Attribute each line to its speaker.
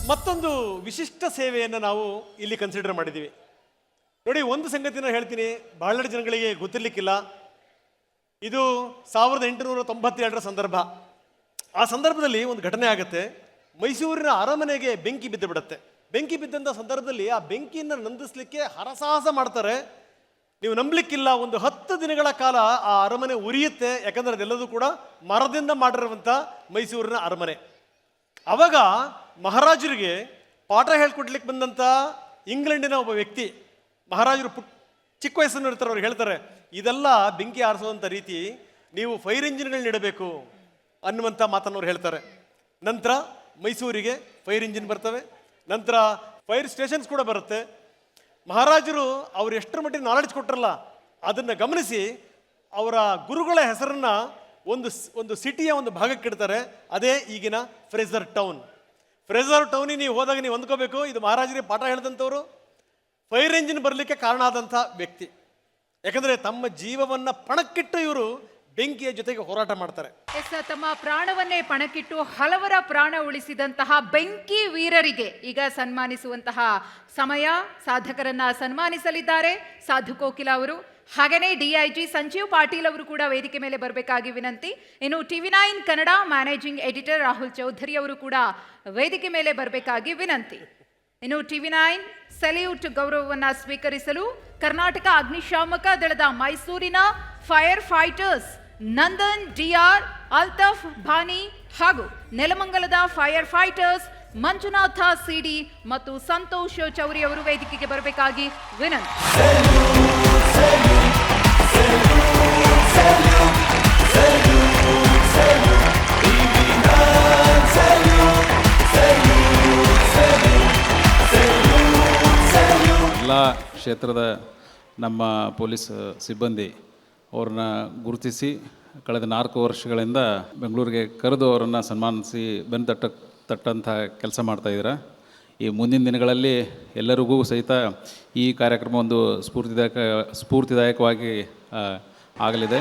Speaker 1: ಮತ್ತೊಂದು ವಿಶಿಷ್ಟ ಸೇವೆಯನ್ನು ನಾವು ಇಲ್ಲಿ ಕನ್ಸಿಡರ್ ಮಾಡಿದ್ದೀವಿ. ನೋಡಿ, ಒಂದು ಸಂಗತಿನ ಹೇಳ್ತೀನಿ, ಬಹಳಷ್ಟು ಜನಗಳಿಗೆ ಗೊತ್ತಿರಲಿಕ್ಕಿಲ್ಲ. ಇದು 1892ರ ಸಂದರ್ಭ. ಆ ಸಂದರ್ಭದಲ್ಲಿ ಒಂದು ಘಟನೆ ಆಗುತ್ತೆ. ಮೈಸೂರಿನ ಅರಮನೆಗೆ ಬೆಂಕಿ ಬಿದ್ದು ಬಿಡುತ್ತೆ. ಬೆಂಕಿ ಬಿದ್ದಂಥ ಸಂದರ್ಭದಲ್ಲಿ ಆ ಬೆಂಕಿಯನ್ನು ನಂದಿಸಲಿಕ್ಕೆ ಹರಸಾಹಸ ಮಾಡ್ತಾರೆ. ನೀವು ನಂಬಲಿಕ್ಕಿಲ್ಲ, ಒಂದು 10 ದಿನಗಳ ಕಾಲ ಆ ಅರಮನೆ ಉರಿಯುತ್ತೆ. ಯಾಕಂದರೆ ಅದೆಲ್ಲದೂ ಕೂಡ ಮರದಿಂದ ಮಾಡಿರುವಂಥ ಮೈಸೂರಿನ ಅರಮನೆ. ಆವಾಗ ಮಹಾರಾಜರಿಗೆ ಪಾಠ ಹೇಳ್ಕೊಡ್ಲಿಕ್ಕೆ ಬಂದಂಥ ಇಂಗ್ಲೆಂಡಿನ ಒಬ್ಬ ವ್ಯಕ್ತಿ, ಮಹಾರಾಜರು ಚಿಕ್ಕ ವಯಸ್ಸನ್ನು ಇರ್ತಾರೆ, ಅವ್ರು ಹೇಳ್ತಾರೆ, ಇದೆಲ್ಲ ಬೆಂಕಿ ಆರಿಸುವಂಥ ರೀತಿ, ನೀವು ಫೈರ್ ಇಂಜಿನ್ಗಳನ್ನ ಇಡಬೇಕು ಅನ್ನುವಂಥ ಮಾತನ್ನು ಅವ್ರು ಹೇಳ್ತಾರೆ. ನಂತರ ಮೈಸೂರಿಗೆ ಫೈರ್ ಇಂಜಿನ್ ಬರ್ತವೆ, ನಂತರ ಫೈರ್ ಸ್ಟೇಷನ್ಸ್ ಕೂಡ ಬರುತ್ತೆ. ಮಹಾರಾಜರು ಅವ್ರು ಎಷ್ಟರ ಮಟ್ಟಿಗೆ ನಾಲೆಡ್ಜ್ ಕೊಟ್ಟರಲ್ಲ, ಅದನ್ನು ಗಮನಿಸಿ ಅವರ ಗುರುಗಳ ಹೆಸರನ್ನು ಒಂದು ಸಿಟಿಯ ಒಂದು ಭಾಗಕ್ಕೆ ಇಡ್ತಾರೆ. ಅದೇ ಈಗಿನ ಫ್ರೇಜರ್ ಟೌನ್. ಫ್ರೇಜರ್ ಟೌನಿಗೆ ನೀವು ಹೋದಾಗ ನೀವು ಅಂದ್ಕೋಬೇಕು, ಇದು ಮಹಾರಾಜರಿಗೆ ಪಾಠ ಹೇಳಿದಂಥವ್ರು, ಫೈರ್ ಇಂಜಿನ್ ಬರಲಿಕ್ಕೆ ಕಾರಣ ಆದಂಥ ವ್ಯಕ್ತಿ. ಯಾಕಂದರೆ ತಮ್ಮ ಜೀವವನ್ನು ಪಣಕ್ಕಿಟ್ಟು ಇವರು ಬೆಂಕಿಯ ಜೊತೆಗೆ ಹೋರಾಟ ಮಾಡ್ತಾರೆ.
Speaker 2: ತಮ್ಮ ಪ್ರಾಣವನ್ನೇ ಪಣಕ್ಕಿಟ್ಟು ಹಲವರ ಪ್ರಾಣ ಉಳಿಸಿದಂತಹ ಬೆಂಕಿ ವೀರರಿಗೆ ಈಗ ಸನ್ಮಾನಿಸುವಂತಹ ಸಮಯ. ಸಾಧಕರನ್ನ ಸನ್ಮಾನಿಸಲಿದ್ದಾರೆ ಸಾಧು ಕೋಕಿಲ ಅವರು. ಹಾಗೆಯೇ DIG ಸಂಜೀವ್ ಪಾಟೀಲ್ ಅವರು ಕೂಡ ವೇದಿಕೆ ಮೇಲೆ ಬರಬೇಕಾಗಿ ವಿನಂತಿ. ಇನ್ನು TV9 Kannada managing editor Rahul Chaudhary ಅವರು ಕೂಡ ವೇದಿಕೆ ಮೇಲೆ ಬರಬೇಕಾಗಿ ವಿನಂತಿ. ಇನ್ನು TV9 ಸೆಲ್ಯೂಟ್ ಗೌರವವನ್ನು ಸ್ವೀಕರಿಸಲು ಕರ್ನಾಟಕ ಅಗ್ನಿಶಾಮಕ ದಳದ ಮೈಸೂರಿನ ಫೈರ್ ಫೈಟರ್ಸ್ ನಂದನ್ DR, ಅಲ್ತಫ್ ಬಾನಿ ಹಾಗೂ ನೆಲಮಂಗಲದ ಫೈರ್ ಫೈಟರ್ಸ್ ಮಂಜುನಾಥ CD ಮತ್ತು ಸಂತೋಷ್ ಚೌರಿ ಅವರು ವೇದಿಕೆಗೆ ಬರಬೇಕಾಗಿ ವಿನಂತಿ.
Speaker 3: ಎಲ್ಲ ಕ್ಷೇತ್ರದ ನಮ್ಮ ಪೊಲೀಸ್ ಸಿಬ್ಬಂದಿ ಅವ್ರನ್ನ ಗುರುತಿಸಿ ಕಳೆದ 4 ವರ್ಷಗಳಿಂದ ಬೆಂಗಳೂರಿಗೆ ಕರೆದು ಅವರನ್ನು ಸನ್ಮಾನಿಸಿ ತಟ್ಟಂಥ ಕೆಲಸ ಮಾಡ್ತಾಯಿದ್ದೀರ. ಈ ಮುಂದಿನ ದಿನಗಳಲ್ಲಿ ಎಲ್ಲರಿಗೂ ಸಹಿತ ಈ ಕಾರ್ಯಕ್ರಮ ಒಂದು ಸ್ಫೂರ್ತಿದಾಯಕವಾಗಿ ಆಗಲಿದೆ.